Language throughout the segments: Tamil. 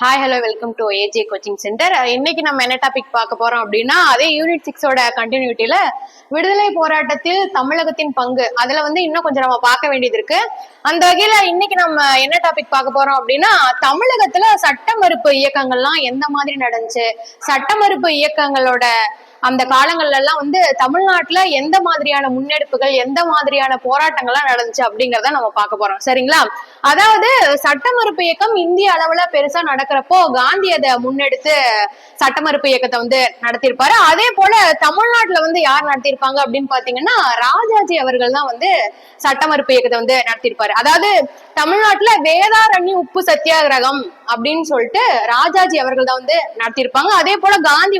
Hi hello welcome to A J coaching centre. இன்னைக்கு நம்ம என்ன டாபிக் பார்க்க போறோம் அப்படின்னா, அதே யூனிட் 6ஓட கண்டினியூட்டில விடுதலை போராட்டத்தில் தமிழகத்தின் பங்கு அதுல இன்னும் கொஞ்சம் நம்ம பார்க்க வேண்டியது இருக்கு. அந்த வகையில இன்னைக்கு நம்ம என்ன டாபிக் பார்க்க போறோம் அப்படின்னா, தமிழகத்துல சட்ட மறுப்பு இயக்கங்கள்லாம் எந்த மாதிரி நடந்துச்சு, சட்ட மறுப்பு இயக்கங்களோட அந்த காலங்கள்ல எல்லாம் தமிழ்நாட்டுல எந்த மாதிரியான முன்னெடுப்புகள், எந்த மாதிரியான போராட்டங்கள்லாம் நடந்துச்சு அப்படிங்கறத நம்ம பார்க்க போறோம். சரிங்களா? அதாவது சட்ட மறுப்பு இயக்கம் இந்திய அளவுல பெருசா நடக்கிறப்போ காந்தி அதை முன்னெடுத்து சட்ட மறுப்பு இயக்கத்தை நடத்திருப்பாரு. அதே போல தமிழ்நாட்டுல யார் நடத்திருப்பாங்க அப்படின்னு பாத்தீங்கன்னா, ராஜாஜி அவர்கள் தான் சட்ட மறுப்பு இயக்கத்தை நடத்திருப்பாரு. அதாவது தமிழ்நாட்டுல வேதாரண்ய உப்பு சத்தியாகிரகம் அப்படின்னு சொல்லிட்டு ராஜாஜி அவர்கள் தான் நடத்திருப்பாங்க. அதே போல காந்தி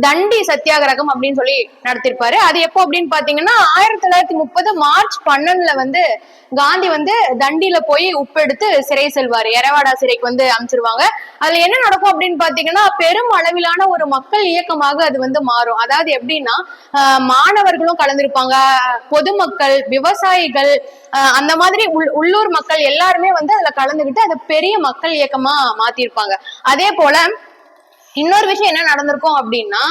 தண்டி சத்தியாகிரகம் அப்படின்னு சொல்லி நடத்திருப்பாரு. அது எப்போ அப்படின்னு பாத்தீங்கன்னா 1930 மார்ச் 12 காந்தி தண்டியில போய் உப்பெடுத்து சிறை செல்வாரு. எரவாடா சிறைக்கு அமைச்சிருவாங்க. அதுல என்ன நடக்கும் அப்படின்னு பாத்தீங்கன்னா, பெரும் அளவிலான ஒரு மக்கள் இயக்கமாக அது மாறும். அதாவது எப்படின்னா, மாணவர்களும் கலந்திருப்பாங்க, பொதுமக்கள், விவசாயிகள், அந்த மாதிரி உள்ளூர் மக்கள் எல்லாருமே அதுல கலந்துகிட்டு அதை பெரிய மக்கள் இயக்கமா மாத்திருப்பாங்க. அதே போல இன்னொரு விஷயம் என்ன நடந்திருக்கும் அப்படின்னா,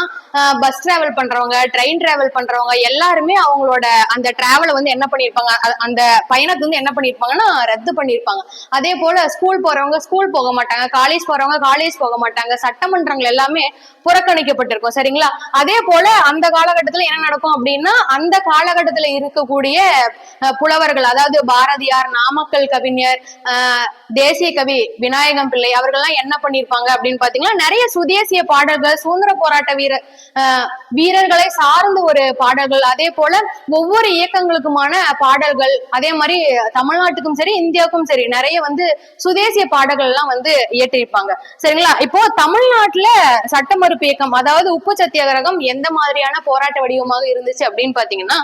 பஸ் டிராவல் பண்றவங்க, ட்ரெயின் டிராவல் பண்றவங்க எல்லாருமே அவங்களோட அந்த டிராவலை என்ன பண்ணிருப்பாங்க, அந்த பயணத்தை என்ன பண்ணிருப்பாங்கன்னா ரத்து பண்ணிருப்பாங்க. அதே போல ஸ்கூல் போறவங்க ஸ்கூல் போக மாட்டாங்க, காலேஜ் போறவங்க காலேஜ் போக மாட்டாங்க, சட்டமன்றங்கள் எல்லாமே புறக்கணிக்கப்பட்டிருக்கும். சரிங்களா? அதே போல அந்த காலகட்டத்துல என்ன நடக்கும் அப்படின்னா, அந்த காலகட்டத்துல இருக்கக்கூடிய புலவர்கள், அதாவது பாரதியார், நாமக்கல் கவிஞர், தேசிய கவி விநாயகம் பிள்ளை அவர்கள்லாம் என்ன பண்ணிருப்பாங்க அப்படின்னு பாத்தீங்கன்னா, நிறைய சுதேசிய பாடல்கள், சுதந்திர போராட்ட வீரர்களை சார்ந்த ஒரு பாடல்கள், அதே போல ஒவ்வொரு இயக்கங்களுக்குமான பாடல்கள், அதே மாதிரி தமிழ்நாட்டுக்கும் சரி இந்தியாவுக்கும் சரி நிறைய சுதேசிய பாடல்கள் எல்லாம் இயற்றிருப்பாங்க. சரிங்களா? இப்போ தமிழ்நாட்டுல சட்ட மறுப்பு இயக்கம், அதாவது உப்பு சத்தியாகிரகம் எந்த மாதிரியான போராட்ட வடிவமாக இருந்துச்சு அப்படின்னு பாத்தீங்கன்னா,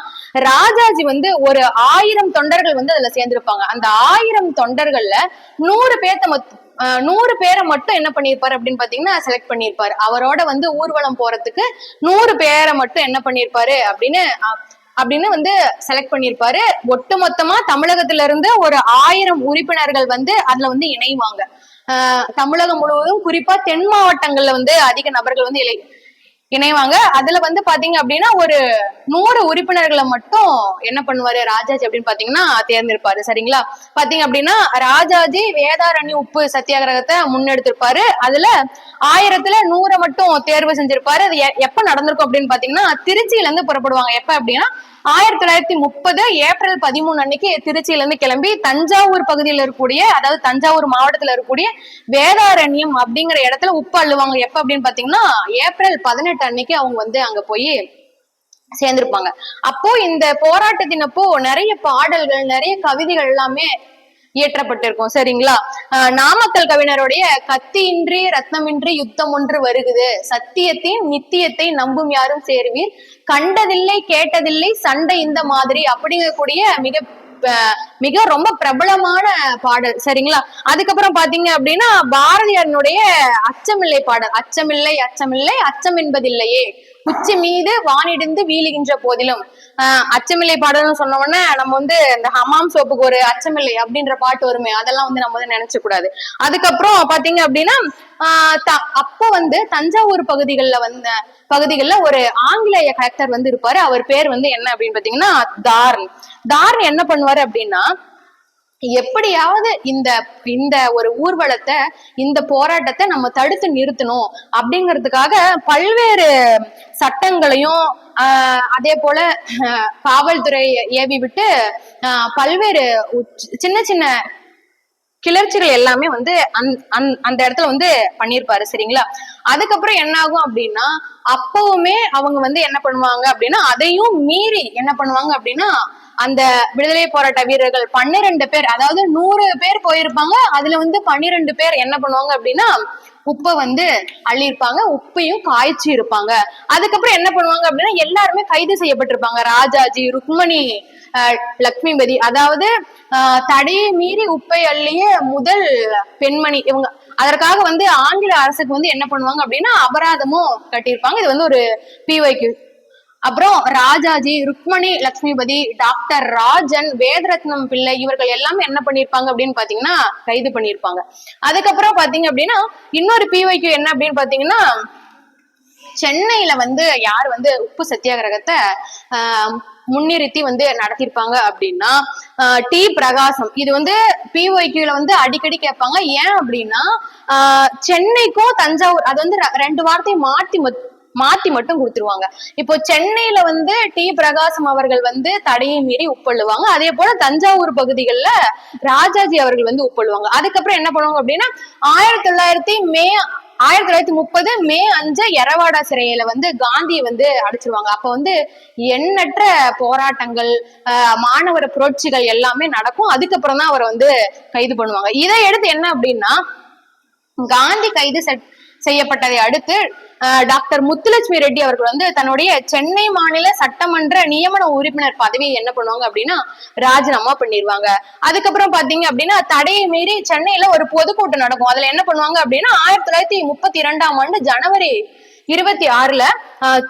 ராஜாஜி ஒரு 1000 தொண்டர்கள் அதுல சேர்ந்திருப்பாங்க. அந்த 1000 தொண்டர்கள்ல 100 பேரை மட்டும் என்ன பண்ணிருப்பாரு அப்படின்னு பாத்தீங்கன்னா செலக்ட் பண்ணிருப்பாரு. அவரோட ஊர்வலம் போறதுக்கு 100 பேரை மட்டும் என்ன பண்ணிருப்பாரு அப்படின்னு செலக்ட் பண்ணிருப்பாரு. ஒட்டுமொத்தமா தமிழகத்துல இருந்து ஒரு 1000 உறுப்பினர்கள் அதுல இணைவாங்க. தமிழகம் முழுவதும் குறிப்பா தென் மாவட்டங்கள்ல அதிக நபர்கள் இணைவாங்க. அதுல பாத்தீங்க அப்படின்னா ஒரு 100 உறுப்பினர்களை மட்டும் என்ன பண்ணுவாரு ராஜாஜி அப்படின்னு பாத்தீங்கன்னா தேர்ந்தெடுப்பாரு. சரிங்களா? பாத்தீங்க அப்படின்னா ராஜாஜி வேதாரண்ய உப்பு சத்தியாகிரகத்தை முன்னெடுத்திருப்பாரு. அதுல 1000த்துல 100 மட்டும் தேர்வு செஞ்சிருப்பாரு. அது எப்ப நடந்திருக்கும் அப்படின்னு பாத்தீங்கன்னா, திருச்சியில இருந்து புறப்படுவாங்க. எப்ப அப்படின்னா 1930 ஏப்ரல் 13 அன்னைக்கு திருச்சியில இருந்து கிளம்பி தஞ்சாவூர் பகுதியில் இருக்கக்கூடிய, அதாவது தஞ்சாவூர் மாவட்டத்துல இருக்கக்கூடிய வேதாரண்யம் அப்படிங்கிற இடத்துல உப்பு அள்ளுவாங்க. எப்ப அப்படின்னு பாத்தீங்கன்னா ஏப்ரல் 18 அன்னைக்கு அவங்க அங்க போய் சேர்ந்திருப்பாங்க. அப்போ இந்த போராட்டத்தினப்போ நிறைய பாடல்கள், நிறைய கவிதைகள் எல்லாமே இயற்றப்பட்டிருக்கும். சரிங்களா? நாமக்கல் கவிஞருடைய கத்தியின்றி ரத்னமின்றி யுத்தம் ஒன்று வருகுது, சத்தியத்தின் நித்தியத்தை நம்பும் யாரும் சேர்வீர், கண்டதில்லை கேட்டதில்லை சண்டை இந்த மாதிரி அப்படிங்கக்கூடிய மிக ரொம்ப பிரபலமான பாடல். சரிங்களா? அதுக்கப்புறம் பாத்தீங்க அப்படின்னா பாரதியாரனுடைய அச்சமில்லை பாடல், அச்சமில்லை அச்சமில்லை அச்சம் என்பதில்லையே, உச்சி மீது வானிடிந்து வீழுகின்ற போதிலும். அச்சமில்லை பாடல்னு சொன்ன உடனே நம்ம இந்த ஹமாம் சோப்புக்கு ஒரு அச்சமில்லை அப்படின்ற பாட்டு வருமே, அதெல்லாம் நம்ம நினைச்ச கூடாது. அதுக்கப்புறம் பாத்தீங்க அப்படின்னா அப்போ தஞ்சாவூர் பகுதிகள்ல ஒரு ஆங்கிலேய கலெக்டர் இருப்பாரு. அவர் பேர் என்ன அப்படின்னு பாத்தீங்கன்னா தார்ன் என்ன பண்ணுவாரு அப்படின்னா, எப்படியாவது இந்த ஒரு ஊர்வலத்தை, இந்த போராட்டத்தை நம்ம தடுத்து நிறுத்தணும் அப்படிங்கிறதுக்காக பல்வேறு சட்டங்களையும் அதே போல காவல்துறை ஏவி விட்டு பல்வேறு சின்ன சின்ன கிளர்ச்சிகள் எல்லாமே அந்த இடத்துல பண்ணிருப்பாரு. சரிங்களா? அதுக்கப்புறம் என்ன ஆகும் அப்படின்னா, அப்பவுமே அவங்க என்ன பண்ணுவாங்க அப்படின்னா, அதையும் மீறி என்ன பண்ணுவாங்க அப்படின்னா, அந்த விடுதலை போராட்ட வீரர்கள் 12 பேர், அதாவது 100 பேர் போயிருப்பாங்க. அதுல 12 பேர் என்ன பண்ணுவாங்க அப்படின்னா உப்பை அள்ளியிருப்பாங்க, உப்பையும் காய்ச்சி இருப்பாங்க. அதுக்கப்புறம் என்ன பண்ணுவாங்க அப்படின்னா, எல்லாருமே கைது செய்யப்பட்டிருப்பாங்க. ராஜாஜி, ருக்மணி லக்ஷ்மிபதி, அதாவது தடையை மீறி உப்பை அள்ளிய முதல் பெண்மணி இவங்க. அதற்காக ஆங்கில அரசுக்கு என்ன பண்ணுவாங்க அப்படின்னா அபராதமும் கட்டியிருப்பாங்க. இது ஒரு PYQ. அப்புறம் ராஜாஜி, ருக்மணி லட்சுமிபதி, டாக்டர் ராஜன், வேதரத்னம் பிள்ளை இவர்கள் எல்லாமே என்ன பண்ணிருப்பாங்க அப்படின்னு பாத்தீங்கன்னா கைது பண்ணிருப்பாங்க. அதுக்கப்புறம் பாத்தீங்க அப்படின்னா இன்னொரு பிஒய்க்கு என்ன அப்படின்னு பாத்தீங்கன்னா சென்னையில வந்து யார் வந்து உப்பு சத்தியாகிரகத்தை முன்னிறுத்தி வந்து நடத்திருப்பாங்க அப்படின்னா டி பிரகாசம். இது வந்து பிஒய்க்யூல வந்து அடிக்கடி கேட்பாங்க. ஏன் அப்படின்னா சென்னைக்கும் தஞ்சாவூர் அது வந்து ரெண்டு வார்த்தையை மாத்தி மட்டும் கொடுத்துருவாங்க. இப்போ சென்னையில வந்து டி பிரகாசம் அவர்கள் வந்து தடையை மீறி உட்கொள்ளுவாங்க. அதே போல தஞ்சாவூர் பகுதிகளில் ராஜாஜி அவர்கள் வந்து உட்கொள்ளுவாங்க. அதுக்கப்புறம் என்ன பண்ணுவாங்க அப்படின்னா 1930 மே 5 எரவாடா சிறையில வந்து காந்தியை வந்து அடைச்சிருவாங்க. அப்ப வந்து எண்ணற்ற போராட்டங்கள் மாணவர் புரட்சிகள் எல்லாமே நடக்கும். அதுக்கப்புறம் தான் அவரை வந்து கைது பண்ணுவாங்க. இதை எடுத்து என்ன அப்படின்னா காந்தி கைது செய்யப்பட்டதை அடுத்து டாக்டர் முத்துலட்சுமி ரெட்டி அவர்கள் வந்து தன்னுடைய சென்னை மாநில சட்டமன்ற நியமன உறுப்பினர் பதவியை என்ன பண்ணுவாங்க அப்படின்னா ராஜினாமா பண்ணிடுவாங்க. அதுக்கப்புறம் பாத்தீங்க அப்படின்னா தடையை மீறி சென்னையில ஒரு பொதுக்கூட்டம் நடக்கும். அதுல என்ன பண்ணுவாங்க அப்படின்னா 1932 ஜனவரி 26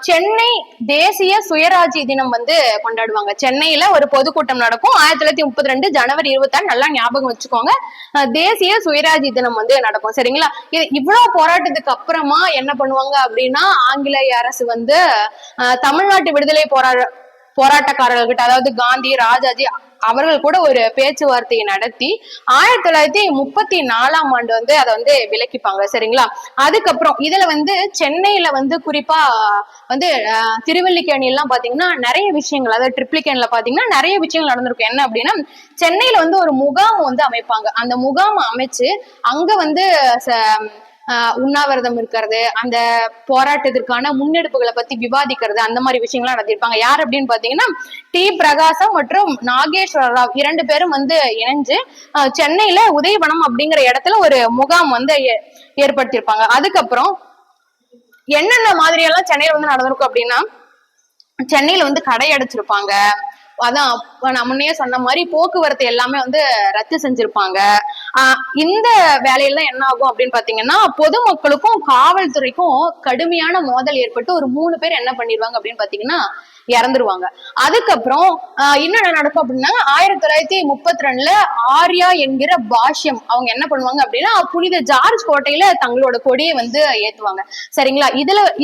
சென்னை தேசிய சுயராஜ்ய தினம் வந்து கொண்டாடுவாங்க. சென்னையில ஒரு பொதுக்கூட்டம் நடக்கும் 1932 ஜனவரி 26. நல்லா ஞாபகம் வச்சுக்கோங்க, தேசிய சுயராஜ்ய தினம் வந்து நடக்கும். சரிங்களா? இவ்வளவு போராட்டத்துக்கு அப்புறமா என்ன பண்ணுவாங்க அப்படின்னா ஆங்கிலேய அரசு வந்து தமிழ்நாட்டு விடுதலை போராட்டக்காரர்கள்கிட்ட, அதாவது காந்தி, ராஜாஜி அவர்கள் கூட ஒரு பேச்சுவார்த்தையை நடத்தி 1934 வந்து அதை வந்து விலக்கிப்பாங்க. சரிங்களா? அதுக்கப்புறம் இதுல வந்து சென்னையில வந்து குறிப்பா வந்து திருவல்லிக்கேணி எல்லாம் பாத்தீங்கன்னா நிறைய விஷயங்கள், அதாவது ட்ரிப்ளிகேன்ல பாத்தீங்கன்னா நிறைய விஷயங்கள் நடந்திருக்கும். என்ன அப்படின்னா சென்னையில வந்து ஒரு முகாம் வந்து அமைப்பாங்க. அந்த முகாம் அமைச்சு அங்க வந்து உண்ணாவிரதம் இருக்கிறது, அந்த போராட்டத்திற்கான முன்னெடுப்புகளை பத்தி விவாதிக்கிறது, அந்த மாதிரி விஷயங்கள்லாம் நடத்திருப்பாங்க. யார் அப்படின்னு பாத்தீங்கன்னா டி பிரகாசம் மற்றும் நாகேஸ்வர ராவ் 2 பேரும் வந்து இணைஞ்சு சென்னையில உதயவனம் அப்படிங்கிற இடத்துல ஒரு முகாம் வந்து ஏற்படுத்தியிருப்பாங்க. அதுக்கப்புறம் என்னென்ன மாதிரி எல்லாம் சென்னையில வந்து நடந்திருக்கும் அப்படின்னா சென்னையில வந்து கடை அடைச்சிருப்பாங்க. அதான் நான் முன்னையே சொன்ன மாதிரி போக்குவரத்து எல்லாமே வந்து ரத்து செஞ்சிருப்பாங்க. இந்த வேலையெல்லாம் என்ன ஆகும் அப்படின்னு பாத்தீங்கன்னா பொதுமக்களுக்கும் காவல்துறைக்கும் கடுமையான மோதல் ஏற்பட்டு ஒரு 3 பேர் என்ன பண்ணிடுவாங்க அப்படின்னு பாத்தீங்கன்னா இறந்துருவாங்க. அதுக்கப்புறம் இன்னொன்னு நடக்கும் அப்படின்னா 1932 ஆர்யா என்கிற பாஷ்யம் அவங்க என்ன பண்ணுவாங்க அப்படின்னா புனித ஜார்ஜ் கோட்டையில தங்களோட கொடியை வந்து ஏத்துவாங்க. சரிங்களா?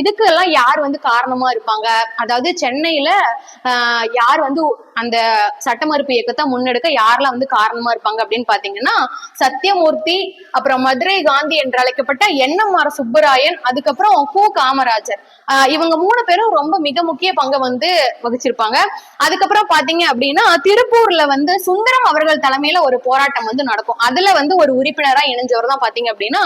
இதுக்கு எல்லாம் யார் வந்து காரணமா இருப்பாங்க, அதாவது சென்னையில யார் வந்து அந்த சட்ட மறுப்பு இயக்கத்தை முன்னெடுக்க யாரெல்லாம் வந்து காரணமா இருப்பாங்க அப்படின்னு பாத்தீங்கன்னா சத்தியமூர்த்தி, அப்புறம் மதுரை காந்தி என்று அழைக்கப்பட்ட என்எம்ஆர் சுப்பராயன், அதுக்கப்புறம் கு காமராஜர். இவங்க 3 பேரும் ரொம்ப மிக முக்கிய பங்கை வந்து வகிச்சிருப்பாங்க. அதுக்கப்புறம் பாத்தீங்க அப்படின்னா திருப்பூர்ல வந்து சுந்தரம் அவர்கள் தலைமையில ஒரு போராட்டம் வந்து நடக்கும். அதுல வந்து ஒரு உறுப்பினரா இணைஞ்சவர் தான் பாத்தீங்க அப்படின்னா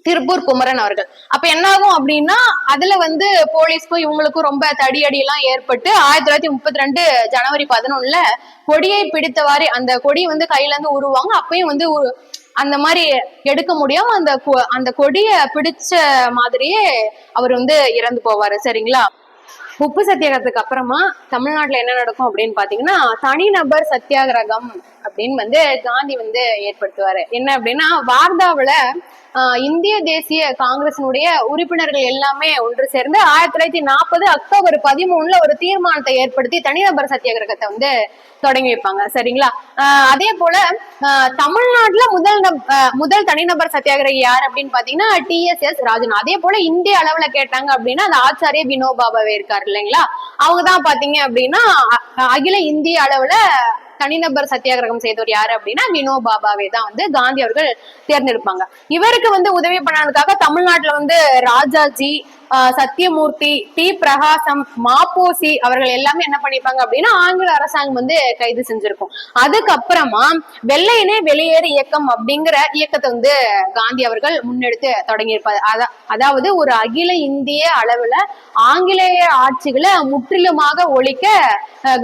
திருப்பூர் குமரன் அவர்கள். அப்ப என்ன ஆகும் அப்படின்னா அதுல வந்து போலீஸ்க்கும் இவங்களுக்கும் ரொம்ப தடியடி எல்லாம் ஏற்பட்டு 1932 ஜனவரி 11 கொடியை பிடித்தவாறு அந்த கொடியை வந்து கையில இருந்து உருவாங்க. அப்பயும் வந்து அந்த மாதிரி எடுக்க முடியாம அந்த கொடிய பிடிச்ச மாதிரியே அவர் வந்து இறந்து போவாரு. சரிங்களா? உப்பு சத்தியாகிரகத்துக்கு அப்புறமா தமிழ்நாட்டுல என்ன நடக்கும் அப்படின்னு பாத்தீங்கன்னா தனிநபர் சத்தியாகிரகம் அப்படின்னு வந்து காந்தி வந்து ஏற்படுத்துவாரு. என்ன அப்படின்னா வார்தாவில இந்திய தேசிய காங்கிரசினுடைய உறுப்பினர்கள் எல்லாமே ஒன்று சேர்ந்து 1940 அக்டோபர் 13 ஒரு தீர்மானத்தை ஏற்படுத்தி தனிநபர் சத்தியாகிரகத்தை வந்து தொடங்கி வைப்பாங்க. சரிங்களா? அதே போல தமிழ்நாட்டுல முதல் தனிநபர் சத்தியாகிரகி யார் அப்படின்னு பாத்தீங்கன்னா TSS ராஜன். அதே போல இந்திய அளவுல கேட்டாங்க அப்படின்னா அந்த ஆச்சாரிய வினோபாபாவே இருக்காரு இல்லைங்களா, அவங்கதான் பாத்தீங்க அப்படின்னா அகில இந்திய அளவுல தனிநபர் சத்தியாகிரகம் செய்தவர் யாரு அப்படின்னா வினோபாபாவே தான் வந்து காந்தி அவர்கள் தேர்ந்தெடுப்பாங்க. இவருக்கு வந்து உதவி பண்ணதுக்காக தமிழ்நாட்டுல வந்து ராஜாஜி, சத்தியமூர்த்தி, டி பிரகாசம், மாப்போசி அவர்கள் எல்லாமே என்ன பண்ணிருப்பாங்க அப்படின்னா ஆங்கில அரசாங்கம் வந்து கைது செஞ்சிருக்கும். அதுக்கப்புறமா வெள்ளையனே வெளியேறு இயக்கம் அப்படிங்கிற இயக்கத்தை வந்து காந்தி அவர்கள் முன்னெடுத்து தொடங்கியிருப்பாரு. அதாவது ஒரு அகில இந்திய அளவுல ஆங்கிலேய ஆட்சிகளை முற்றிலுமாக ஒழிக்க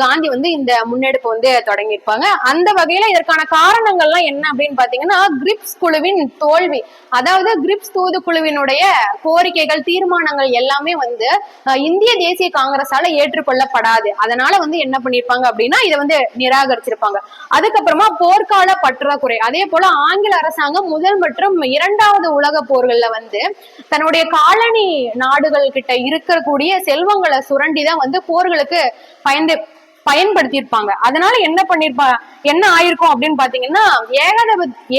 காந்தி வந்து இந்த முன்னெடுப்பு வந்து தொடங்கியிருப்பாங்க. அந்த வகையில இதற்கான காரணங்கள்லாம் என்ன அப்படின்னு பாத்தீங்கன்னா கிரிப்ஸ் குழுவின் தோல்வி, அதாவது கிரிப்ஸ் தூதுக்குழுவினுடைய கோரிக்கைகள், தீர்மானங்கள் தீர்மானங்கள் எல்லாமே வந்து இந்திய தேசிய காங்கிரஸால ஏற்றுக்கொள்ளப்படாது. அதனால வந்து என்ன பண்ணிருப்பாங்க அப்படின்னா இதை வந்து நிராகரிச்சிருப்பாங்க. அதுக்கப்புறமா போர்க்கால பற்றாக்குறை, அதே போல ஆங்கில அரசாங்கம் முதல் மற்றும் இரண்டாவது உலக போர்கள்ல வந்து தன்னுடைய காலனி நாடுகள் கிட்ட இருக்கக்கூடிய செல்வங்களை சுரண்டிதான் வந்து போர்களுக்கு பயன்படுத்தியிருப்பாங்க. அதனால என்ன ஆயிருக்கும் அப்படின்னு பாத்தீங்கன்னா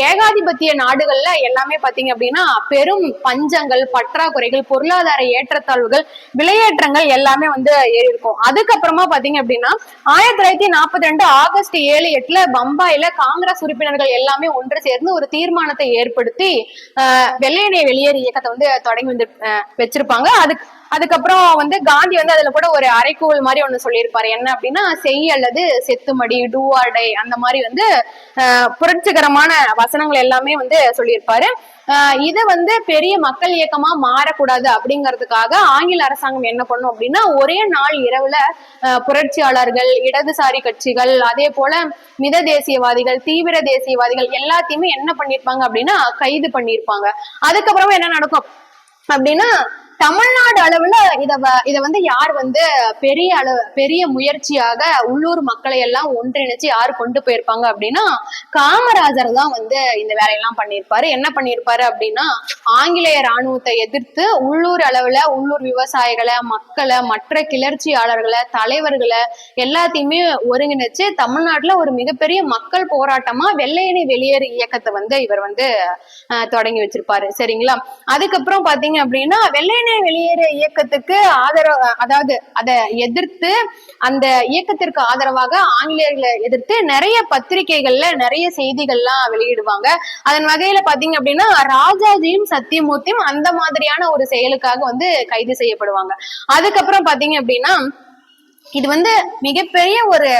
ஏகாதிபத்திய நாடுகள்ல எல்லாமே பாத்தீங்க அப்படின்னா பெரும் பஞ்சங்கள், பற்றாக்குறைகள், பொருளாதார ஏற்றத்தாழ்வுகள், விலையேற்றங்கள் எல்லாமே வந்து ஏறியிருக்கும். அதுக்கப்புறமா பாத்தீங்க அப்படின்னா 1942 ஆகஸ்ட் 7-8 பம்பாயில காங்கிரஸ் உறுப்பினர்கள் எல்லாமே ஒன்று சேர்ந்து ஒரு தீர்மானத்தை ஏற்படுத்தி வெள்ளையனே வெளியேறு இயக்கத்தை வந்து தொடங்கி வந்து வச்சிருப்பாங்க. அதுக்கப்புறம் வந்து காந்தி வந்து அதுல கூட ஒரு அறைகூவல் மாதிரி ஒண்ணு சொல்லியிருப்பாரு. என்ன அப்படின்னா செய் அல்லது செத்துமடி, டூ ஆர் டை, அந்த மாதிரி வந்து புரட்சிகரமான வசனங்கள் எல்லாமே வந்து சொல்லியிருப்பாரு. இது வந்து பெரிய மக்கள் இயக்கமா மாறக்கூடாது அப்படிங்கிறதுக்காக ஆங்கில அரசாங்கம் என்ன பண்ணும் அப்படின்னா ஒரே நாள் இரவுல புரட்சியாளர்கள், இடதுசாரி கட்சிகள், அதே போல மித தேசியவாதிகள், தீவிர தேசியவாதிகள் எல்லாத்தையுமே என்ன பண்ணிருப்பாங்க அப்படின்னா கைது பண்ணிருப்பாங்க. அதுக்கப்புறமா என்ன நடக்கும் அப்படின்னா தமிழ்நாடு அளவுல இத வந்து யார் வந்து பெரிய முயற்சியாக உள்ளூர் மக்களை எல்லாம் ஒன்றிணைச்சு யார் கொண்டு போயிருப்பாங்க அப்படின்னா காமராஜர் தான் வந்து இந்த வேலையெல்லாம் பண்ணியிருப்பாரு. என்ன பண்ணியிருப்பாரு அப்படின்னா ஆங்கிலேய ராணுவத்தை எதிர்த்து உள்ளூர் அளவுல உள்ளூர் விவசாயிகளை, மக்களை, மற்ற கிளர்ச்சியாளர்களை, தலைவர்களை எல்லாத்தையுமே ஒருங்கிணைச்சு தமிழ்நாட்டுல ஒரு மிகப்பெரிய மக்கள் போராட்டமா வெள்ளையனே வெளியேறு இயக்கத்தை வந்து இவர் வந்து தொடங்கி வச்சிருப்பாரு. சரிங்களா? அதுக்கப்புறம் பாத்தீங்க அப்படின்னா வெள்ளையனே வெளியேறு இயக்கத்துக்கு ஆதரவு, அதாவது அதை எதிர்த்து அந்த இயக்கத்திற்கு ஆதரவாக ஆங்கிலேயர்களை எதிர்த்து நிறைய பத்திரிகைகள்ல நிறைய செய்திகள்லாம் வெளியிடுவாங்க. அதன் வகையில பாத்தீங்க அப்படின்னா ராஜாஜியும் சத்தியமூர்த்தியும் அந்த மாதிரியான ஒரு செயலுக்காக வந்து கைது செய்யப்படுவாங்க. அதுக்கப்புறம் பாத்தீங்க அப்படின்னா இது வந்து மிகப்பெரிய ஒரு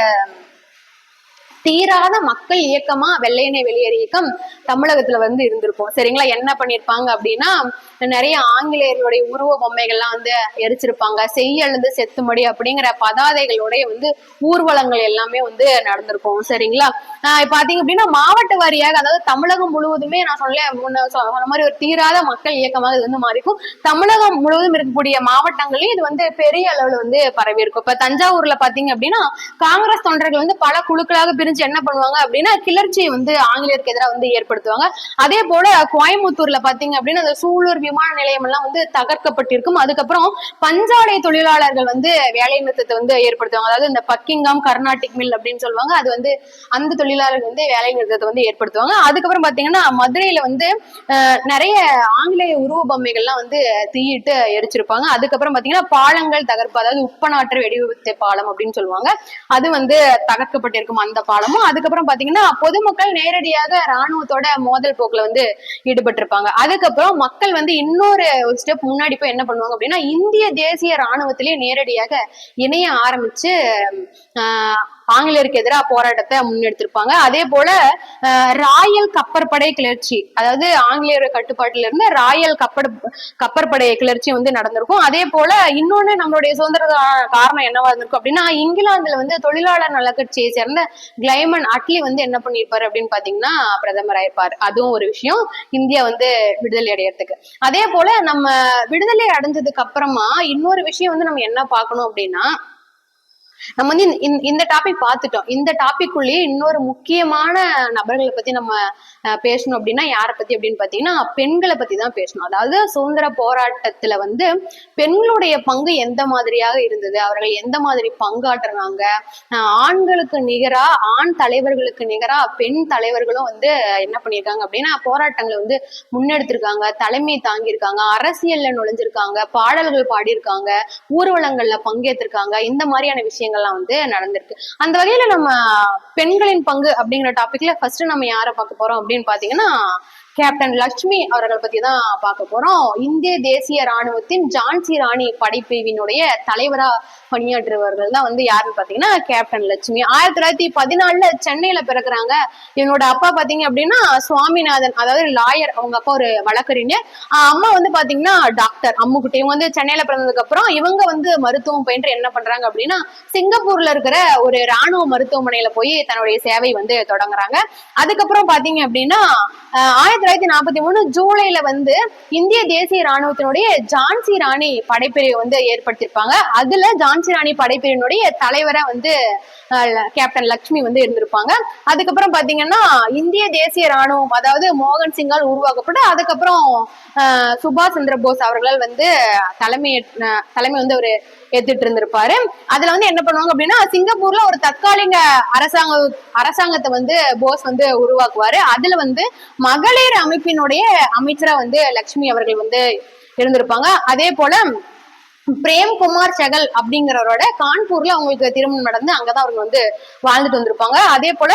தீராத மக்கள் இயக்கமா வெள்ளையனே வெளியேறு இயக்கம் தமிழகத்துல வந்து இருந்திருக்கும். சரிங்களா? என்ன பண்ணிருப்பாங்க அப்படின்னா நிறைய ஆங்கிலேயர்களுடைய உருவ பொம்மைகள்லாம் வந்து எரிச்சிருப்பாங்க. செய் அல்லது செத்துமடி அப்படிங்கிற பதாதைகளுடைய வந்து ஊர்வலங்கள் எல்லாமே வந்து நடந்திருக்கும். சரிங்களா? பாத்தீங்க அப்படின்னா மாவட்ட வாரியாக, அதாவது தமிழகம் முழுவதுமே நான் சொன்ன மாதிரி ஒரு தீராத மக்கள் இயக்கமாக இது வந்து மாறிக்கும். தமிழகம் முழுவதும் இருக்கக்கூடிய மாவட்டங்களையும் இது வந்து பெரிய அளவுல வந்து பரவி இருக்கும். இப்ப தஞ்சாவூர்ல பாத்தீங்க அப்படின்னா காங்கிரஸ் தொண்டர்கள் வந்து பல குழுக்களாக பிரிஞ்சு என்ன பண்ணுவாங்க அப்படின்னா கிளர்ச்சியை வந்து ஆங்கிலேயருக்கு எதிராக வந்து ஏற்படுத்துவாங்க. அதே போல கோயம்புத்தூர்ல பாத்தீங்க அப்படின்னா அந்த சூலூர் விமான நிலையம் எல்லாம் வந்து தகர்க்கப்பட்டிருக்கும். அதுக்கப்புறம் பஞ்சாலை தொழிலாளர்கள் வந்து வேலை நிறுத்தத்தை வந்து ஏற்படுத்துவாங்க. அதாவது இந்த பக்கிங்காம் கர்நாடிக் மில் அப்படின்னு சொல்லுவாங்க. அது வந்து அந்த தொழிலாளர்கள் வந்து வேலை நிறுத்தத்தை வந்து ஏற்படுத்துவாங்க. அதுக்கப்புறம் பாத்தீங்கன்னா மதுரையில வந்து நிறைய ஆங்கிலேய உருவ பொம்மைகள்லாம் வந்து தீயிட்டு எரிச்சிருப்பாங்க. அதுக்கப்புறம் பாத்தீங்கன்னா பாலங்கள் தகர்ப்பு, அதாவது உப்பநாற்று வெடிவிபத்து பாலம் அப்படின்னு சொல்லுவாங்க, அது வந்து தகர்க்கப்பட்டிருக்கும் அந்த பாலமும். அதுக்கப்புறம் பாத்தீங்கன்னா பொதுமக்கள் நேரடியாக ராணுவத்தோட மோதல் போக்குல வந்து ஈடுபட்டிருப்பாங்க. அதுக்கப்புறம் மக்கள் வந்து இன்னொரு ஸ்டெப் முன்னாடி போய் என்ன பண்ணுவாங்க அப்படின்னா இந்திய தேசிய ராணுவத்திலேயே நேரடியாக இணைய ஆரம்பிச்சு ஆங்கிலேயருக்கு எதிராக போராட்டத்தை முன்னெடுத்திருப்பாங்க. அதே போல ராயல் கப்பற்படை கிளர்ச்சி, அதாவது ஆங்கிலேயர் கட்டுப்பாட்டில இருந்து ராயல் கப்பற்படை கிளர்ச்சி வந்து நடந்திருக்கும். அதே போல இன்னொன்னு நம்மளுடைய சுதந்திர காரணம் என்னவா இருந்திருக்கும் அப்படின்னா இங்கிலாந்துல வந்து தொழிலாளர் நல கட்சியை சேர்ந்த கிளைமன் அட்லி வந்து என்ன பண்ணிருப்பாரு அப்படின்னு பாத்தீங்கன்னா பிரதமர் ஆயிருப்பாரு. அதுவும் ஒரு விஷயம் இந்தியா வந்து விடுதலை அடையறதுக்கு. அதே போல நம்ம விடுதலை அடைஞ்சதுக்கு அப்புறமா இன்னொரு விஷயம் வந்து நம்ம என்ன பார்க்கணும் அப்படின்னா நம்ம வந்து இந்த டாபிக் பார்த்துட்டோம். இந்த டாபிக் உள்ளே இன்னொரு முக்கியமான நபர்களை பத்தி நம்ம பேசணும் அப்படின்னா யாரை பத்தி அப்படின்னு பாத்தீங்கன்னா பெண்களை பத்தி தான் பேசணும். அதாவது சுதந்திர போராட்டத்துல வந்து பெண்களுடைய பங்கு எந்த மாதிரியாக இருந்தது, அவர்கள் எந்த மாதிரி பங்காற்றுறாங்க, ஆண்களுக்கு நிகரா ஆண் தலைவர்களுக்கு நிகரா பெண் தலைவர்களும் வந்து என்ன பண்ணியிருக்காங்க அப்படின்னா போராட்டங்களை வந்து முன்னெடுத்திருக்காங்க, தலைமை தாங்கியிருக்காங்க, அரசியல்ல நுழைஞ்சிருக்காங்க, பாடல்கள் பாடியிருக்காங்க, ஊர்வலங்கள்ல பங்கேற்றிருக்காங்க. இந்த மாதிரியான விஷயங்கள்லாம் வந்து நடந்திருக்கு. அந்த வகையில நம்ம பெண்களின் பங்கு அப்படிங்கிற டாபிக்ல ஃபர்ஸ்ட் நம்ம யாரை பார்க்க போறோம் அப்படின்னு பாத்தீங்கன்னா கேப்டன் லட்சுமி அவர்கள் பத்தி தான் பார்க்க போறோம். இந்திய தேசிய ராணுவத்தின் ஜான்சி ராணி படைப்பிரிவினுடைய தலைவரா பணியாற்றுவர்கள் தான் வந்து யாருன்னு பாத்தீங்கன்னா கேப்டன் லட்சுமி. 1914 சென்னையில பிறக்குறாங்க. இவனோட அப்பா பாத்தீங்க அப்படின்னா சுவாமிநாதன், அதாவது லாயர். அவங்க அப்பா ஒரு வழக்கறிஞர், அம்மா வந்து பாத்தீங்கன்னா டாக்டர் அம்முக்குட்டி. இவங்க வந்து சென்னையில பிறந்ததுக்கு அப்புறம் இவங்க வந்து மருத்துவம் பயின்று என்ன பண்றாங்க அப்படின்னா சிங்கப்பூர்ல இருக்கிற ஒரு ராணுவ மருத்துவமனையில போய் தன்னுடைய சேவை வந்து தொடங்குறாங்க. அதுக்கப்புறம் பாத்தீங்க அப்படின்னா 1943 ஜூலைல வந்து இந்திய தேசிய ராணுவத்தினுடைய ஜான்சி ராணி படைப்பிரிவு வந்து ஏற்படுத்திருப்பாங்க. அதுல ஜான்சி ராணி படைப்பிரிவினுடைய தலைவரா வந்து கேப்டன் லட்சுமி வந்து இருந்திருப்பாங்க. அதுக்கப்புறம் பாத்தீங்கன்னா இந்திய தேசிய ராணுவம், அதாவது மோகன் சிங்கால் உருவாக்கப்பட்டு அதுக்கப்புறம் சுபாஷ் சந்திர போஸ் அவர்களால் வந்து தலைமை வந்து ஒரு ஏத்துட்டு இருந்திருப்பாரு. அதுல வந்து என்ன பண்ணுவாங்க அப்படின்னா சிங்கப்பூர்ல ஒரு தற்காலிக அரசாங்கத்தை வந்து போஸ் வந்து உருவாக்குவாரு. அதுல வந்து மகளிர் அமைப்பினுடைய அமைச்சரா வந்து லட்சுமி அவர்கள் வந்து இருந்திருப்பாங்க. அதே போல பிரேம்குமார் சகல் அப்படிங்கிறவரோட கான்பூர்ல அவங்களுக்கு திருமணம் நடந்து அங்கதான் அவங்க வந்து வாழ்ந்துட்டு வந்திருப்பாங்க. அதே போல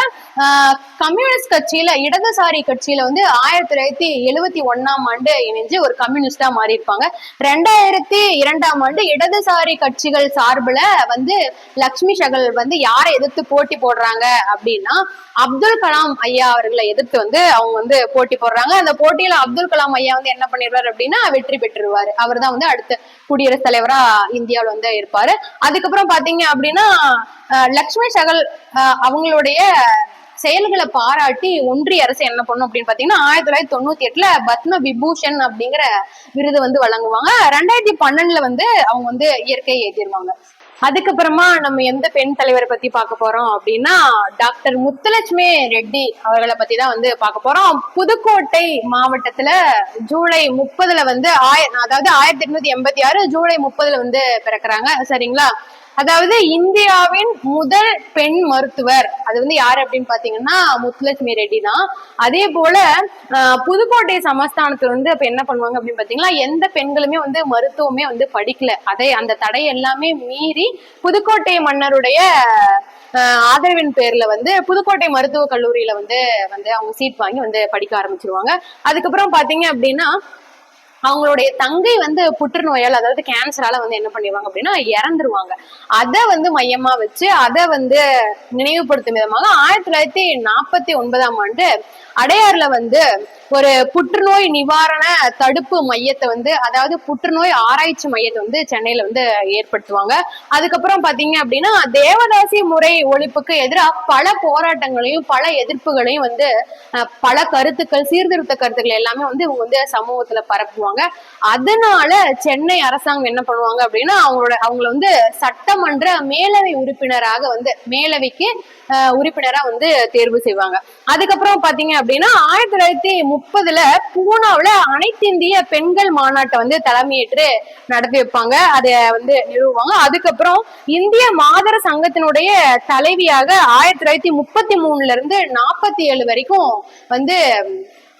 கம்யூனிஸ்ட் கட்சியில, இடதுசாரி கட்சியில வந்து 1971 இணைஞ்சு ஒரு கம்யூனிஸ்டா மாறி இருப்பாங்க. 2002 இடதுசாரி கட்சிகள் சார்புல வந்து லட்சுமி சகல் வந்து யாரை எதிர்த்து போட்டி போடுறாங்க அப்படின்னா அப்துல் கலாம் ஐயா அவர்களை எதிர்த்து வந்து அவங்க வந்து போட்டி போடுறாங்க. அந்த போட்டியில அப்துல் கலாம் ஐயா வந்து என்ன பண்ணிடுவாரு அப்படின்னா வெற்றி பெற்றுருவாரு. அவர் தான் வந்து அடுத்த குடியரசுத் தலைவரா இந்தியாவில் வந்து இருப்பாரு. அதுக்கப்புறம் பாத்தீங்க அப்படின்னா லட்சுமி சகல் அவங்களுடைய செயல்களை பாராட்டி ஒன்றிய அரசு என்ன பண்ணும் அப்படின்னு பாத்தீங்கன்னா 1998 பத்ம விபூஷன் அப்படிங்கிற விருது வந்து வழங்குவாங்க. 2012 வந்து அவங்க வந்து இயற்கையை ஏற்றிடுவாங்க. அதுக்கப்புறமா நம்ம எந்த பெண் தலைவரை பத்தி பார்க்க போறோம் அப்படின்னா டாக்டர் முத்துலட்சுமி ரெட்டி அவர்களை பத்தி தான் வந்து பார்க்க போறோம். புதுக்கோட்டை மாவட்டத்துல ஜூலை 30 வந்து அதாவது 1886 ஜூலை 30 வந்து பிறக்குறாங்க. சரிங்களா? அதாவது இந்தியாவின் முதல் பெண் மருத்துவர் அது வந்து யாரு அப்படின்னு பாத்தீங்கன்னா முத்துலட்சுமி ரெட்டி தான். அதே போல புதுக்கோட்டை சமஸ்தானத்துல வந்து அப்ப என்ன பண்ணுவாங்க அப்படின்னு பாத்தீங்கன்னா எந்த பெண்களுமே வந்து மருத்துவமே வந்து படிக்கல. அந்த தடை எல்லாமே மீறி புதுக்கோட்டை மன்னருடைய ஆதரவின் பேர்ல வந்து புதுக்கோட்டை மருத்துவக் கல்லூரியில வந்து அவங்க சீட் வாங்கி வந்து படிக்க ஆரம்பிச்சிருவாங்க. அதுக்கப்புறம் பாத்தீங்க அப்படின்னா அவங்களுடைய தங்கை வந்து புற்றுநோயால், அதாவது கேன்சரால வந்து என்ன பண்ணிடுவாங்க அப்படின்னா இறந்துருவாங்க. அதை வந்து மையமா வச்சு அதை வந்து நினைவுபடுத்தும் விதமாக 1949 அடையாறுல வந்து ஒரு புற்றுநோய் நிவாரண தடுப்பு மையத்தை வந்து, அதாவது புற்றுநோய் ஆராய்ச்சி மையத்தை வந்து சென்னையில வந்து ஏற்படுத்துவாங்க. அதுக்கப்புறம் பாத்தீங்க அப்படின்னா தேவதாசி முறை ஒழிப்புக்கு எதிராக பல போராட்டங்களையும் பல எதிர்ப்புகளையும் வந்து பல கருத்துக்கள், சீர்திருத்த கருத்துக்கள் எல்லாமே வந்து இவங்க வந்து சமூகத்துல பரப்புவாங்க. அதனால சென்னை அரசாங்கம் என்ன பண்ணுவாங்க அப்படின்னா அவங்கள வந்து சட்டமன்ற மேலவை உறுப்பினராக வந்து மேலவைக்கு உறுப்பினரா வந்து தேர்வு செய்வாங்க. அதுக்கப்புறம் பாத்தீங்க அப்படின்னா 1930 பூனாவுல அனைத்து இந்திய பெண்கள் மாநாட்டை வந்து தலைமையேற்று நடத்தி வைப்பாங்க. அதை வந்து நிறுவுவாங்க. அதுக்கப்புறம் இந்திய மாதர சங்கத்தினுடைய தலைவியாக 1933 47 வரைக்கும் வந்து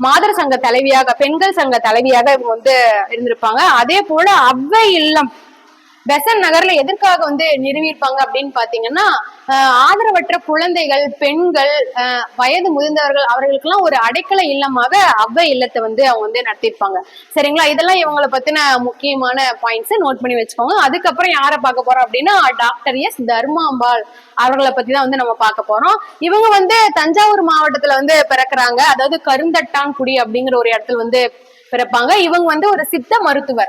மாதர் சங்க தலைவியாக, பெண்கள் சங்க தலைவியாக இவங்க வந்து இருந்திருப்பாங்க. அதே போல அவ்வை இல்லம் பெசன் நகர்ல எதற்காக வந்து நிறுவியிருப்பாங்க அப்படின்னு பாத்தீங்கன்னா ஆதரவற்ற குழந்தைகள், பெண்கள், வயது முதிர்ந்தவர்கள் அவர்களுக்கெல்லாம் ஒரு அடைக்கல இல்லமாக அவ்வை இல்லத்தை வந்து அவங்க வந்து நடத்திருப்பாங்க. சரிங்களா? இதெல்லாம் இவங்களை பத்தின முக்கியமான பாயிண்ட்ஸ் நோட் பண்ணி வச்சுக்கோங்க. அதுக்கப்புறம் யாரை பார்க்க போறோம் அப்படின்னா டாக்டர் எஸ் தர்மாம்பாள் அவர்களை பத்தி தான் வந்து நம்ம பார்க்க போறோம். இவங்க வந்து தஞ்சாவூர் மாவட்டத்துல வந்து பிறக்குறாங்க. அதாவது கருந்தட்டான்குடி அப்படிங்கிற ஒரு இடத்துல வந்து பிறப்பாங்க. இவங்க வந்து ஒரு சித்த மருத்துவ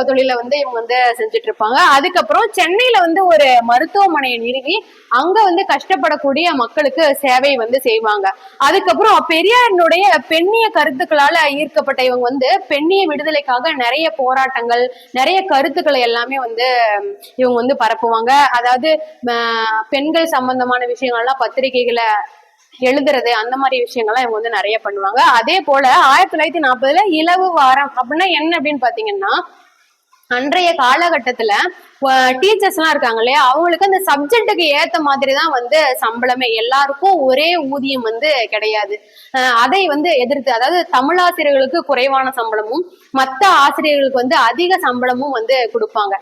தொழில வந்து இவங்க வந்து செஞ்சுட்டு இருப்பாங்க. அதுக்கப்புறம் சென்னையில வந்து ஒரு மருத்துவமனையை நிறுவி அங்க வந்து கஷ்டப்படக்கூடிய மக்களுக்கு சேவை வந்து செய்வாங்க. அதுக்கப்புறம் பெரியாரினுடைய பெண்ணிய கருத்துக்களால ஈர்க்கப்பட்ட இவங்க வந்து பெண்ணிய விடுதலைக்காக நிறைய போராட்டங்கள், நிறைய கருத்துக்களை எல்லாமே வந்து இவங்க வந்து பரப்புவாங்க. அதாவது பெண்கள் சம்பந்தமான விஷயங்கள்லாம் பத்திரிகைகளை எழுதுறது, அந்த மாதிரி விஷயங்கள்லாம் இவங்க வந்து நிறைய பண்ணுவாங்க. அதே போல 1940 இலவு வாரம் அப்படின்னா என்ன அப்படின்னு பாத்தீங்கன்னா அன்றைய காலகட்டத்துல டீச்சர்ஸ் எல்லாம் இருக்காங்க இல்லையா, அவங்களுக்கு அந்த சப்ஜெக்டுக்கு ஏத்த மாதிரிதான் வந்து சம்பளமே. எல்லாருக்கும் ஒரே ஊதியம் வந்து கிடையாது. அதை வந்து எதிர்த்து, அதாவது தமிழாசிரியர்களுக்கு குறைவான சம்பளமும் மற்ற ஆசிரியர்களுக்கு வந்து அதிக சம்பளமும் வந்து கொடுப்பாங்க.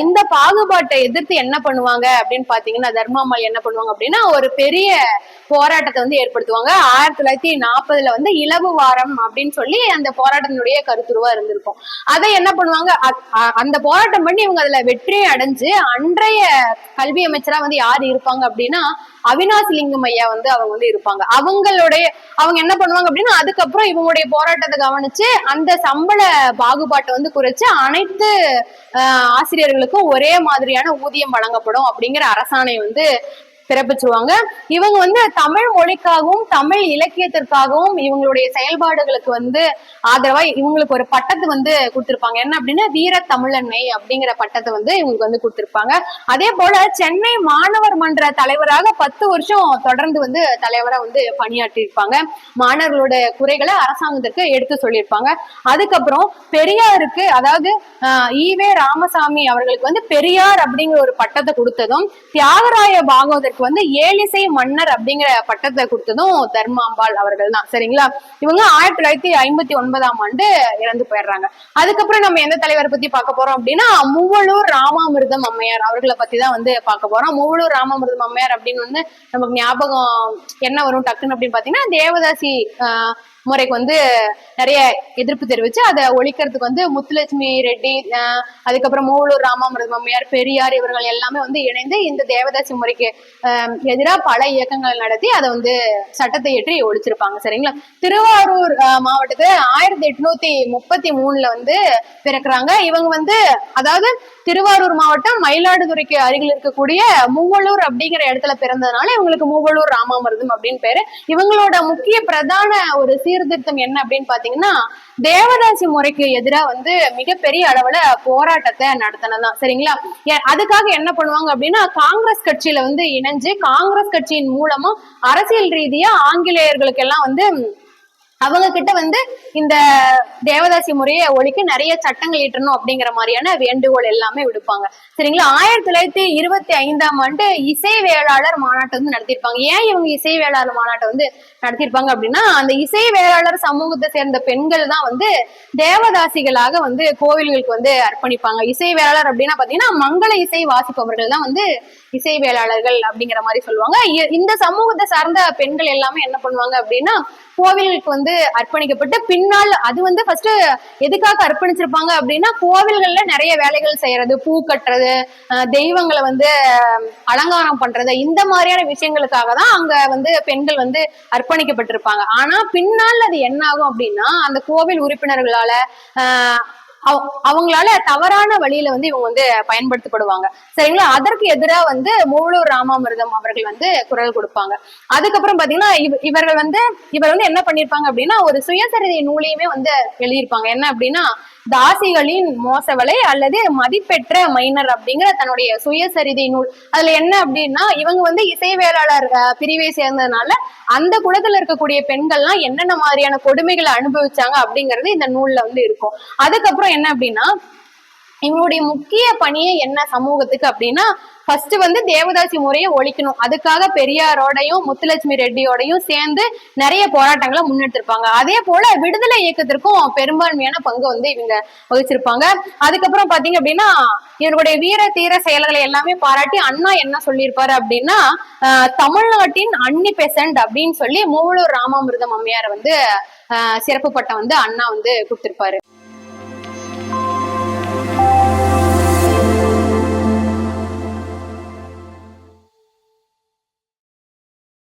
இந்த பாகுபாட்டை எதிர்த்து என்ன பண்ணுவாங்க அப்படின்னு பாத்தீங்கன்னா தர்மாம்பாள் என்ன பண்ணுவாங்க அப்படின்னா ஒரு பெரிய போராட்டத்தை வந்து ஏற்படுத்துவாங்க. 1940 வந்து இலவு வாரம் அப்படின்னு சொல்லி அந்த போராட்டத்தினுடைய கருத்துருவா இருந்திருக்கும். அதை என்ன பண்ணுவாங்க, அந்த போராட்டம் பண்ணி இவங்க அதுல வெற்றி வெற்றியை அடைஞ்சு அன்றைய கல்வி அமைச்சரா வந்து யாரு இருப்பாங்க அப்படின்னா அவினாசி லிங்கம் ஐயா வந்து அவங்க வந்து இருப்பாங்க. அவங்க என்ன பண்ணுவாங்க அப்படின்னா அதுக்கப்புறம் இவங்களுடைய போராட்டத்தை கவனிச்சு அந்த சம்பள பாகுபாட்டை வந்து குறைச்சு அனைத்து ஆசிரியர்களுக்கும் ஒரே மாதிரியான ஊதியம் வழங்கப்படும் அப்படிங்கிற அரசாணை வந்து பிறப்பிச்சிருவாங்க. இவங்க வந்து தமிழ் மொழிக்காகவும் தமிழ் இலக்கியத்திற்காகவும் இவங்களுடைய செயல்பாடுகளுக்கு வந்து ஆதரவா இவங்களுக்கு ஒரு பட்டத்தை வந்து கொடுத்திருப்பாங்க. என்ன அப்படின்னா வீர தமிழன்னை அப்படிங்கிற பட்டத்தை வந்து இவங்களுக்கு வந்து கொடுத்திருப்பாங்க. அதே போல சென்னை மாணவர் மன்ற தலைவராக 10 வருஷம் தொடர்ந்து வந்து தலைவரா வந்து பணியாற்றி இருப்பாங்க. மாணவர்களோட குறைகளை அரசாங்கத்திற்கு எடுத்து சொல்லியிருப்பாங்க. அதுக்கப்புறம் பெரியாருக்கு, அதாவது ஈவே ராமசாமி அவர்களுக்கு வந்து பெரியார் அப்படிங்கிற ஒரு பட்டத்தை கொடுத்ததும், தியாகராய பாகவதற்கு வந்து ஏலிசை மன்னர் அப்படிங்கிற பட்டத்தை கொடுத்ததும் தர்மாம்பாள் அவர்கள் தான். சரிங்களா? இவங்க 1959ஆம் ஆண்டு இறந்து போயிடுறாங்க. அதுக்கப்புறம் நம்ம எந்த தலைவரை பத்தி பார்க்க போறோம் அப்படின்னா மூவலூர் ராமாமிர்தம் அம்மையார் அவர்களை பத்தி தான் வந்து பார்க்க போறோம். மூவலூர் ராமாமிர்தம் அம்மையார் அப்படின்னு வந்து நமக்கு ஞாபகம் என்ன வரும் டக்குன்னு அப்படின்னு பாத்தீங்கன்னா தேவதாசி முறைக்கு வந்து நிறைய எதிர்ப்பு தெரிவிச்சு அதை ஒழிக்கிறதுக்கு வந்து முத்துலட்சுமி ரெட்டி, அதுக்கப்புறம் மூவலூர் ராமாமிர்தம் அம்மையார், பெரியார் இவர்கள் எல்லாமே வந்து இணைந்து இந்த தேவதாசி முறைக்கு எதிராக பல இயக்கங்கள் நடத்தி அதை வந்து சட்டத்தை ஏற்றி ஒழிச்சிருப்பாங்க. சரிங்களா? திருவாரூர் மாவட்டத்துல 1833 வந்து பிறக்குறாங்க. இவங்க வந்து அதாவது திருவாரூர் மாவட்டம் மயிலாடுதுறைக்கு அருகில் இருக்கக்கூடிய மூவலூர் அப்படிங்கிற இடத்துல பிறந்ததுனால இவங்களுக்கு மூவலூர் ராமாமிர்தம் அப்படின்னு பேரு. இவங்களோட முக்கிய பிரதான ஒரு சீர்திருத்தம் என்ன அப்படின்னு பாத்தீங்கன்னா தேவதாசி முறைக்கு எதிராக வந்து மிகப்பெரிய அளவுல போராட்டத்தை நடத்தினதான். சரிங்களா? அதுக்காக என்ன பண்ணுவாங்க அப்படின்னா காங்கிரஸ் கட்சியில வந்து இணைஞ்சு காங்கிரஸ் கட்சியின் மூலமா அரசியல் ரீதியா ஆங்கிலேயர்களுக்கு எல்லாம் வந்து அவங்க கிட்ட வந்து இந்த தேவதாசி முறையை ஒழிக்க நிறைய சட்டங்கள் ஈட்டணும் அப்படிங்கிற மாதிரியான வேண்டுகோள் எல்லாமே விடுப்பாங்க. சரிங்களா? 1925ஆம் ஆண்டு இசை வேளாளர் மாநாட்டை வந்து நடத்திருப்பாங்க. ஏன் இவங்க இசை வேளாளர் மாநாட்டை வந்து நடத்திருப்பாங்க அப்படின்னா அந்த இசை வேளாளர் சமூகத்தை சேர்ந்த பெண்கள் தான் வந்து தேவதாசிகளாக வந்து கோவில்களுக்கு வந்து அர்ப்பணிப்பாங்க. இசை வேளாளர் அப்படின்னா பாத்தீங்கன்னா மங்கள இசை வாசிப்பவர்கள் தான் வந்து இசை வேளாளர்கள் அப்படிங்கிற மாதிரி சொல்லுவாங்க. இந்த சமூகத்தை சார்ந்த பெண்கள் எல்லாமே என்ன பண்ணுவாங்க அப்படின்னா கோவில்களுக்கு வந்து அர்ப்பணிக்கப்பட்டு பின்னால் அது வந்து ஃபர்ஸ்ட் எதுக்காக அர்ப்பணிச்சிருப்பாங்க அப்படின்னா கோவில்கள்ல நிறைய வேலைகள் செய்யறது, பூ கட்டுறது, தெய்வங்களை வந்து அலங்காரம் பண்றது, இந்த மாதிரியான விஷயங்களுக்காக தான் அங்க வந்து பெண்கள் வந்து அர்ப்பணிக்கப்பட்டிருப்பாங்க. ஆனா பின்னால் அது என்ன ஆகும் அப்படின்னா அந்த கோவில் உறுப்பினர்களால அவங்களால தவறான வழியில வந்து இவங்க வந்து பயன்படுத்தப்படுவாங்க. சரிங்களா? அதற்கு எதிராக வந்து மூவலூர் ராமாமிர்தம் அவர்கள் வந்து குரல் கொடுப்பாங்க. அதுக்கப்புறம் பாத்தீங்கன்னா இவர் வந்து என்ன பண்ணிருப்பாங்க அப்படின்னா ஒரு சுயசரிதை நூலையுமே வந்து எழுதியிருப்பாங்க. என்ன அப்படின்னா தாசிகளின் மோசவலை அல்லது மதிப்பெற்ற மைனர் அப்படிங்கிற தன்னுடைய சுயசரிதை நூல். அதுல என்ன அப்படின்னா இவங்க வந்து இசை வேளாளர் பிரிவை சேர்ந்ததுனால அந்த குலத்துல இருக்கக்கூடிய பெண்கள்லாம் என்னென்ன மாதிரியான கொடுமைகளை அனுபவிச்சாங்க அப்படிங்கிறது இந்த நூல்ல வந்து இருக்கும். அதுக்கப்புறம் என்ன அப்படின்னா இவங்களுடைய முக்கிய பணியே என்ன சமூகத்துக்கு அப்படின்னா ஃபர்ஸ்ட் வந்து தேவதாசி முறையை ஒழிக்கணும். அதுக்காக பெரியாரோடையும் முத்துலட்சுமி ரெட்டியோடையும் சேர்ந்து நிறைய போராட்டங்களை முன்னெடுத்திருப்பாங்க. அதே போல விடுதலை இயக்கத்திற்கும் பெரும்பான்மையான பங்கு வந்து இவங்க வகிச்சிருப்பாங்க. அதுக்கப்புறம் பாத்தீங்க அப்படின்னா இவருடைய வீர தீர செயல்களை எல்லாமே பாராட்டி அண்ணா என்ன சொல்லியிருப்பாரு அப்படின்னா தமிழ்நாட்டின் அன்னி பெசன்ட் அப்படின்னு சொல்லி மூவலூர் ராமாமிர்தம் அம்மையார் வந்து சிறப்பு பட்டம் வந்து அண்ணா வந்து கொடுத்திருப்பாரு.